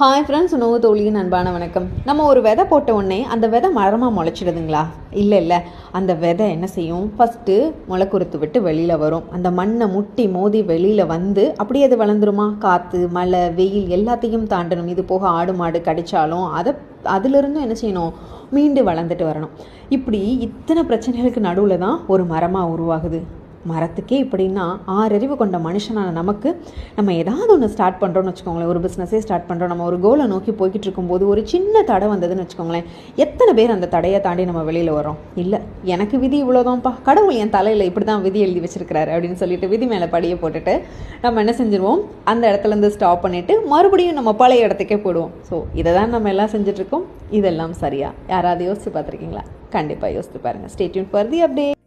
Hi friends, உணவு தோழியின் அன்பான வணக்கம். நம்ம ஒரு விதை போட்ட உடனே அந்த விதை மரமாக முளைச்சிடுதுங்களா? இல்லை, அந்த விதை என்ன செய்யும்? ஃபஸ்ட்டு முளைக்குறுத்து விட்டு வெளியில் வரும். அந்த மண்ணை முட்டி மோதி வெளியில் வந்து அப்படியே அது வளர்ந்துருமா? காற்று, மழை, வெயில் எல்லாத்தையும் தாண்டணும். இது போக ஆடு மாடு கடித்தாலும் அதிலிருந்தும் என்ன செய்யணும்? மீண்டு வளர்ந்துட்டு வரணும். இப்படி இத்தனை பிரச்சனைகளுக்கு நடுவில் தான் ஒரு மரமாக உருவாகுது. மரத்துக்கே இப்படின்னா 6 அறிவு கொண்ட மனுஷனான நமக்கு நம்ம ஏதாவது ஒன்று ஸ்டார்ட் பண்ணுறோன்னு வச்சுக்கோங்களேன். ஒரு பிஸ்னஸே ஸ்டார்ட் பண்ணுறோம், நம்ம ஒரு கோலை நோக்கி போய்கிட்டு இருக்கும்போது ஒரு சின்ன தடை வந்ததுன்னு வச்சுக்கோங்களேன். எத்தனை பேர் அந்த தடையை தாண்டி நம்ம வெளியில் வரோம்? இல்லை, எனக்கு விதி இவ்வளோதான்ப்பா, கடவுள் என் தலையில் இப்படி தான் விதி எழுதி வச்சிருக்கிறாரு அப்படின்னு சொல்லிட்டு விதி மேலே படியை போட்டுட்டு நம்ம என்ன செஞ்சிருவோம்? அந்த இடத்துலேருந்து ஸ்டாப் பண்ணிவிட்டு மறுபடியும் நம்ம பழைய இடத்துக்கே போடுவோம். ஸோ இதை தான் நம்ம எல்லாம் செஞ்சிட்ருக்கோம். இதெல்லாம் சரியா? யாராவது யோசித்து பார்த்துருக்கீங்களா? கண்டிப்பாக யோசித்து பாருங்கள். Stay tune for the update.